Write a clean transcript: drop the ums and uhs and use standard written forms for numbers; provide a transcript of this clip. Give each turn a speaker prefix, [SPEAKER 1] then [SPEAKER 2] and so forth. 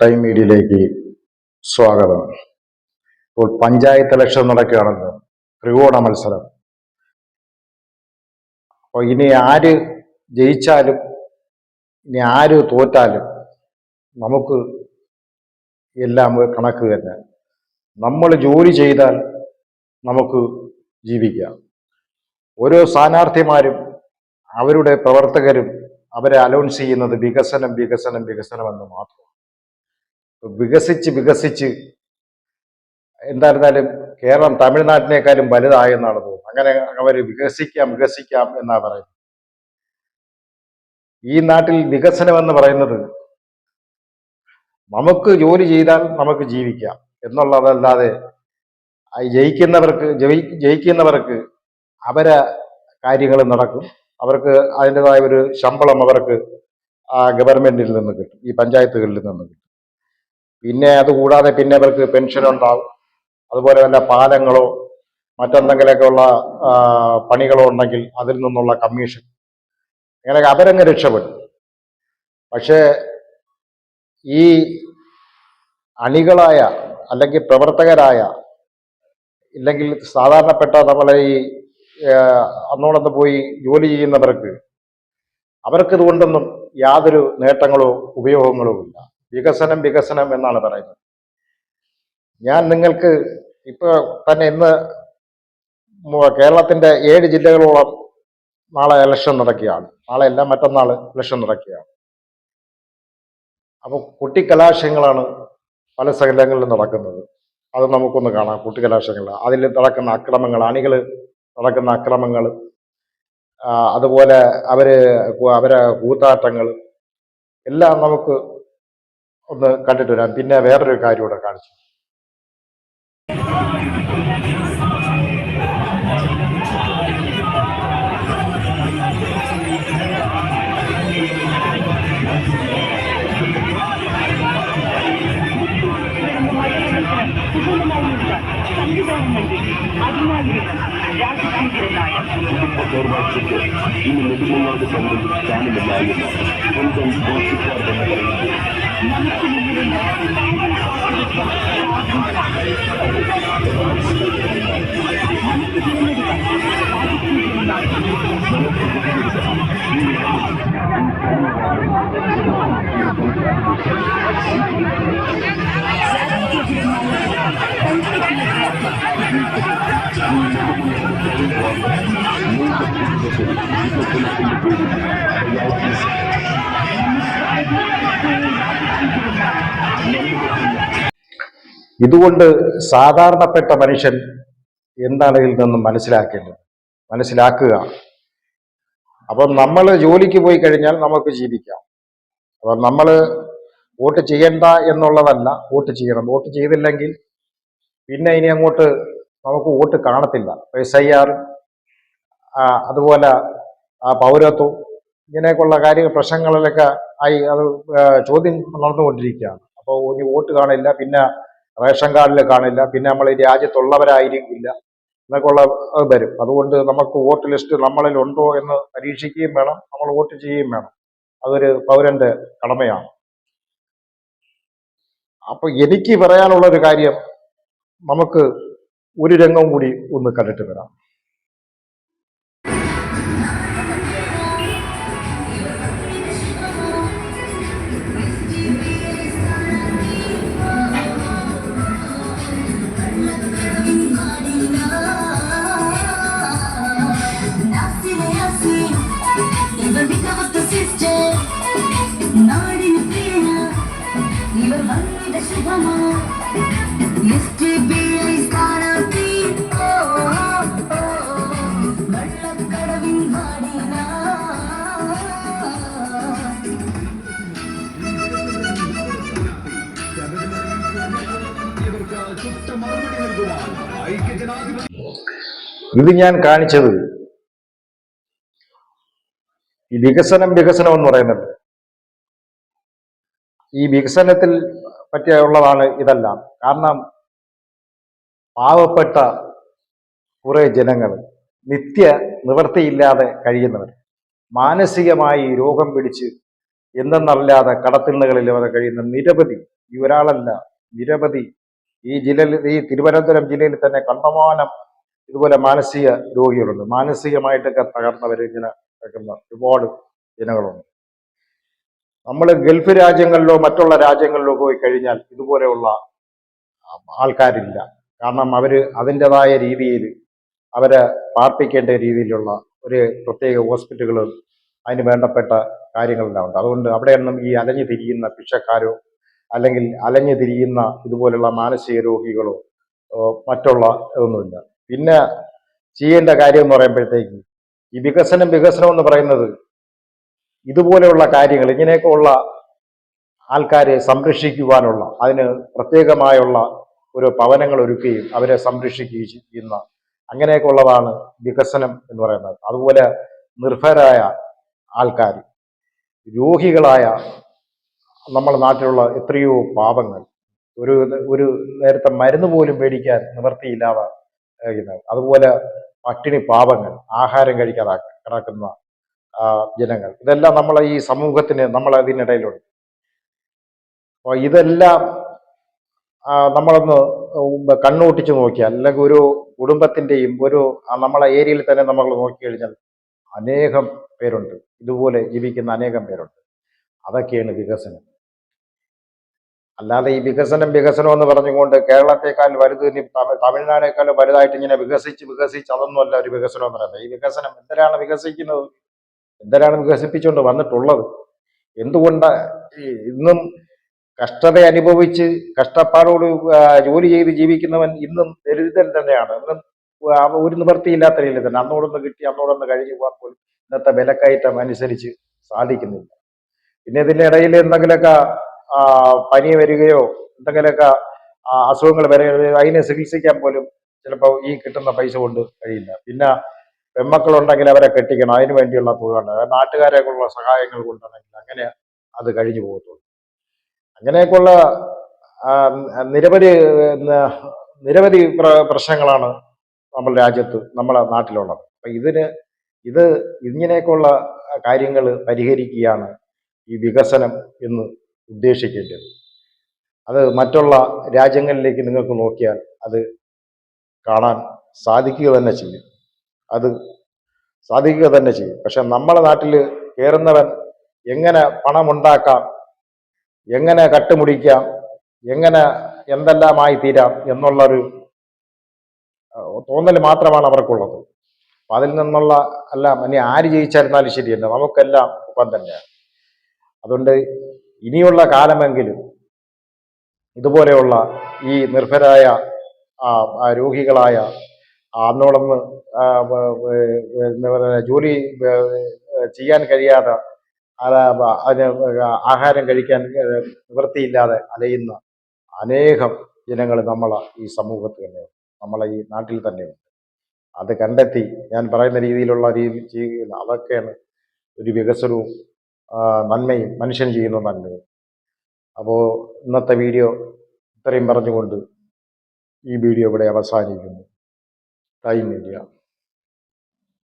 [SPEAKER 1] Time മീഡിയയിലേക്ക് സ്വാഗതം. ഇപ്പോൾ പഞ്ചായത്ത് ഇലക്ഷൻ നടക്കുകയാണല്ലോ, ത്രികോണ മത്സരം. അപ്പോൾ ഇനി ആര് ജയിച്ചാലും ഇനി ആര് തോറ്റാലും നമുക്ക് എല്ലാം കണക്ക് തന്നെ. നമ്മൾ ജോലി ചെയ്താൽ നമുക്ക് ജീവിക്കാം. ഓരോ സ്ഥാനാർത്ഥിമാരും അവരുടെ പ്രവർത്തകരും അവരെ അനൗൺസ് ചെയ്യുന്നത് വികസനം വികസനം വികസനം എന്ന് മാത്രം. വികസിച്ച് എന്തായിരുന്നാലും കേരളം തമിഴ്നാട്ടിനേക്കാളും വലുതായെന്നാണ് തോന്നുന്നത്. അങ്ങനെ അവർ വികസിക്കാം എന്നാ പറയുന്നത്. ഈ നാട്ടിൽ വികസനം എന്ന് പറയുന്നത് നമുക്ക് ജോലി ചെയ്താൽ നമുക്ക് ജീവിക്കാം എന്നുള്ളതല്ലാതെ ജയിക്കുന്നവർക്ക് അവരെ കാര്യങ്ങൾ നടക്കും. അവർക്ക് അതിൻ്റെതായ ഒരു ശമ്പളം അവർക്ക് ഗവൺമെന്റിൽ നിന്ന് കിട്ടും, ഈ പഞ്ചായത്തുകളിൽ നിന്ന് കിട്ടും. പിന്നെ അതുകൂടാതെ പിന്നെ അവർക്ക് പെൻഷൻ ഉണ്ടാവും. അതുപോലെ തന്നെ പാലങ്ങളോ മറ്റെന്തെങ്കിലുമൊക്കെ ഉള്ള പണികളോ ഉണ്ടെങ്കിൽ അതിൽ നിന്നുള്ള കമ്മീഷൻ, അങ്ങനെ അവരങ്ങ് രക്ഷപ്പെടും. പക്ഷേ ഈ അണികളായ അല്ലെങ്കിൽ പ്രവർത്തകരായ ഇല്ലെങ്കിൽ സാധാരണപ്പെട്ട നമ്മളെ ഈ അന്നോടൊന്ന് പോയി ജോലി ചെയ്യുന്നവർക്ക് ഇതുകൊണ്ടൊന്നും യാതൊരു നേട്ടങ്ങളോ ഉപയോഗങ്ങളോ ഇല്ല. വികസനം വികസനം എന്നാണ് പറയുന്നത്. ഞാൻ നിങ്ങൾക്ക് ഇപ്പൊ തന്നെ ഇന്ന് കേരളത്തിന്റെ 7 ജില്ലകളോളം നാളെ ഇലക്ഷൻ നടക്കുകയാണ്. നാളെ അല്ല, മറ്റന്നാൾ ഇലക്ഷൻ നടക്കുകയാണ്. അപ്പോൾ കുട്ടിക്കലാശങ്ങളാണ് പല സ്ഥലങ്ങളിലും നടക്കുന്നത്. അത് നമുക്കൊന്ന് കാണാം. കുട്ടിക്കലാശങ്ങൾ, അതിൽ നടക്കുന്ന അക്രമങ്ങൾ, അണികൾ നടക്കുന്ന അക്രമങ്ങൾ, അതുപോലെ അവരെ കൂത്താട്ടങ്ങൾ എല്ലാം നമുക്ക് ഒന്ന് കണ്ടിട്ട് വരാം. പിന്നെ വേറൊരു കാര്യം കൂടെ കാണിച്ചു. ഇതുകൊണ്ട് സാധാരണപ്പെട്ട മനുഷ്യൻ എന്താണ് ഇതിൽ നിന്നും മനസ്സിലാക്കുക. അപ്പം നമ്മൾ ജോലിക്ക് പോയി കഴിഞ്ഞാൽ നമുക്ക് ജീവിക്കാം. അപ്പം നമ്മൾ വോട്ട് ചെയ്യണ്ട എന്നുള്ളതല്ല, വോട്ട് ചെയ്യണം. വോട്ട് ചെയ്തില്ലെങ്കിൽ പിന്നെ ഇനി അങ്ങോട്ട് നമുക്ക് വോട്ട് കാണത്തില്ല. SIR, അതുപോലെ പൗരത്വം, ഇങ്ങനെയൊക്കെയുള്ള പ്രശ്നങ്ങളിലൊക്കെ ആയി അത് ചോദ്യം നടന്നുകൊണ്ടിരിക്കുകയാണ്. അപ്പോൾ ഇനി വോട്ട് കാണില്ല, പിന്നെ റേഷൻ കാർഡിൽ കാണില്ല, പിന്നെ നമ്മൾ ഈ രാജ്യത്തുള്ളവരായിരിക്കില്ല എന്നൊക്കെ ഉള്ള വരും. അതുകൊണ്ട് നമുക്ക് വോട്ട് ലിസ്റ്റ് നമ്മളിൽ ഉണ്ടോ എന്ന് പരീക്ഷിക്കുകയും വേണം, നമ്മൾ വോട്ട് ചെയ്യുകയും വേണം. അതൊരു പൗരന്റെ കടമയാണ്. അപ്പൊ എനിക്ക് പറയാനുള്ള ഒരു കാര്യം, നമുക്ക് ഒരു രംഗം കൂടി ഒന്ന് കണ്ടിട്ട് വരാം. ഇത് ഞാൻ കാണിച്ചത് ഈ വികസനം എന്ന് പറയുന്നത്, ഈ വികസനത്തിൽ പറ്റിയുള്ളതാണ് ഇതെല്ലാം. കാരണം പാവപ്പെട്ട കുറെ ജനങ്ങൾ, നിത്യ നിവൃത്തിയില്ലാതെ കഴിയുന്നവർ, മാനസികമായി രോഗം പിടിച്ച് എന്തെന്നറിയാതെ കടത്തിണ്ണുകളിൽ അവർ കഴിയുന്ന നിരവധി, ഈ ഒരാളല്ല, നിരവധി ഈ ജില്ലയിൽ, ഈ തിരുവനന്തപുരം ജില്ലയിൽ തന്നെ കണ്ടമാനം ഇതുപോലെ മാനസിക രോഗികളുണ്ട്. മാനസികമായിട്ടൊക്കെ തകർന്നവർ ഇങ്ങനെ കിടക്കുന്ന ഒരുപാട് ജനങ്ങളുണ്ട്. നമ്മൾ ഗൾഫ് രാജ്യങ്ങളിലോ മറ്റുള്ള രാജ്യങ്ങളിലോ പോയി കഴിഞ്ഞാൽ ഇതുപോലെയുള്ള ആൾക്കാരില്ല. കാരണം അവര് അതിൻ്റെതായ രീതിയിൽ അവരെ പാർപ്പിക്കേണ്ട രീതിയിലുള്ള ഒരു പ്രത്യേക ഹോസ്പിറ്റലുകളും അതിന് വേണ്ടപ്പെട്ട കാര്യങ്ങളെല്ലാം ഉണ്ട്. അതുകൊണ്ട് അവിടെയൊന്നും ഈ അലഞ്ഞു തിരിയുന്ന ഭിക്ഷക്കാരോ അല്ലെങ്കിൽ അലഞ്ഞു തിരിയുന്ന ഇതുപോലുള്ള മാനസിക രോഗികളോ മറ്റുള്ള ഇതൊന്നുമില്ല. പിന്നെ ചെയ്യേണ്ട കാര്യം എന്ന് പറയുമ്പോഴത്തേക്ക് ഈ വികസനം എന്ന് പറയുന്നത് ഇതുപോലെയുള്ള കാര്യങ്ങൾ, ഇങ്ങനെയൊക്കെ ഉള്ള ആൾക്കാരെ സംരക്ഷിക്കുവാനുള്ള, അതിന് പ്രത്യേകമായുള്ള ഒരു ഭവനങ്ങൾ ഒരുക്കുകയും അവരെ സംരക്ഷിക്കുകയും ചെയ്യുന്ന അങ്ങനെയൊക്കെ ഉള്ളതാണ് വികസനം എന്ന് പറയുന്നത്. അതുപോലെ നിർഭയരായ ആൾക്കാർ, രോഗികളായ നമ്മുടെ നാട്ടിലുള്ള എത്രയോ പാവങ്ങൾ, ഒരു ഒരു നേരത്തെ മരുന്ന് പോലും മേടിക്കാൻ നിവൃത്തിയില്ലാതെ അതുപോലെ പട്ടിണി പാവങ്ങൾ, ആഹാരം കഴിക്കാതെ കിടക്കുന്ന ജനങ്ങൾ, ഇതെല്ലാം നമ്മളെ ഈ സമൂഹത്തിന് നമ്മൾ അതിനിടയിലുണ്ട്. അപ്പോൾ ഇതെല്ലാം നമ്മളൊന്ന് കണ്ണൂട്ടിച്ച് നോക്കിയാൽ, അല്ലെങ്കിൽ ഒരു കുടുംബത്തിൻ്റെയും ഒരു നമ്മളെ ഏരിയയിൽ തന്നെ നമ്മൾ നോക്കിക്കഴിഞ്ഞാൽ അനേകം പേരുണ്ട്, ഇതുപോലെ ജീവിക്കുന്ന അനേകം പേരുണ്ട്. അതൊക്കെയാണ് വികസനം. അല്ലാതെ ഈ വികസനം എന്ന് പറഞ്ഞുകൊണ്ട് കേരളത്തെക്കാൾ വലുത്, തമിഴ്നാടേക്കാളും വലുതായിട്ട് ഇങ്ങനെ വികസിച്ച് അതൊന്നുമല്ല ഒരു വികസനം എന്ന് പറയുന്നത്. ഈ വികസനം എന്തിനാണ് വികസിക്കുന്നത്? എന്തിനാണ് വികസിപ്പിച്ചുകൊണ്ട് വന്നിട്ടുള്ളത്? എന്തുകൊണ്ട് ഇന്നും കഷ്ടത അനുഭവിച്ച് കഷ്ടപ്പാടോട് ജോലി ചെയ്ത് ജീവിക്കുന്നവൻ ഇന്നും ദരിദ്രൻ തന്നെയാണ്. ഇന്നും ഒരു നിവൃത്തിയില്ലാത്ത രീതിയിൽ തന്നെ അന്നോടൊന്ന് കിട്ടി അന്നോടൊന്ന് കഴിഞ്ഞു പോകാൻ പോലും ഇന്നത്തെ വിലക്കയറ്റം അനുസരിച്ച് സാധിക്കുന്നില്ല. പിന്നെ ഇതിൻ്റെ ഇടയിൽ എന്തെങ്കിലുമൊക്കെ പനി വരികയോ എന്തെങ്കിലുമൊക്കെ അസുഖങ്ങൾ വരികയോ അതിനെ ചികിത്സിക്കാൻ പോലും ചിലപ്പോൾ ഈ കിട്ടുന്ന പൈസ കൊണ്ട് കഴിയില്ല. പിന്നെ പെൺമക്കളുണ്ടെങ്കിൽ അവരെ കെട്ടിക്കണം, അതിന് വേണ്ടിയുള്ള തുക ഉണ്ട്. നാട്ടുകാരെക്കുള്ള സഹായങ്ങൾ കൊണ്ടുണ്ടെങ്കിൽ അങ്ങനെ അത് കഴിഞ്ഞു പോകത്തുള്ളൂ. അങ്ങനെയൊക്കെയുള്ള നിരവധി നിരവധി പ്രശ്നങ്ങളാണ് നമ്മുടെ രാജ്യത്ത്, നമ്മുടെ നാട്ടിലുള്ളത്. അപ്പം ഇത് ഇങ്ങനെയൊക്കെയുള്ള കാര്യങ്ങൾ പരിഹരിക്കുകയാണ് ഈ വികസനം എന്ന് ഉദ്ദേശിക്കേണ്ടത്. അത് മറ്റുള്ള രാജ്യങ്ങളിലേക്ക് നിങ്ങൾക്ക് നോക്കിയാൽ അത് കാണാൻ സാധിക്കുക തന്നെ ചെയ്യും. അത് സാധിക്കുക തന്നെ ചെയ്യും. പക്ഷെ നമ്മുടെ നാട്ടിൽ കയറുന്നവൻ എങ്ങനെ പണമുണ്ടാക്കാം, എങ്ങനെ കട്ടുമുടിക്കാം, എങ്ങനെ എന്തെല്ലാമായി തീരാം എന്നുള്ളൊരു തോന്നൽ മാത്രമാണ് അവർക്കുള്ളത്. അപ്പം അതിൽ നിന്നുള്ള എല്ലാം ഇനി ആര് ജയിച്ചായിരുന്നാലും ശരിയല്ല, നമുക്കെല്ലാം ഒപ്പം തന്നെയാണ്. അതുകൊണ്ട് ഇനിയുള്ള കാലമെങ്കിലും ഇതുപോലെയുള്ള ഈ നിർഭരായ രോഗികളായ അന്നോടൊന്ന് എന്താ പറയുക, ജോലി ചെയ്യാൻ കഴിയാതെ അതിന് ആഹാരം കഴിക്കാൻ നിവൃത്തിയില്ലാതെ അലയുന്ന അനേകം ജനങ്ങൾ നമ്മളെ ഈ സമൂഹത്തിൽ തന്നെയുണ്ട്, നമ്മളെ ഈ നാട്ടിൽ തന്നെയുണ്ട്. അത് കണ്ടെത്തി ഞാൻ പറയുന്ന രീതിയിലുള്ള ചെയ്യുക, അതൊക്കെയാണ് ഒരു വികസനവും നന്മയും, മനുഷ്യൻ ചെയ്യുന്ന നന്മയും. അപ്പോൾ ഇന്നത്തെ വീഡിയോ ഇത്രയും പറഞ്ഞുകൊണ്ട് ഈ വീഡിയോ ഇവിടെ അവസാനിക്കുന്നു. Time India.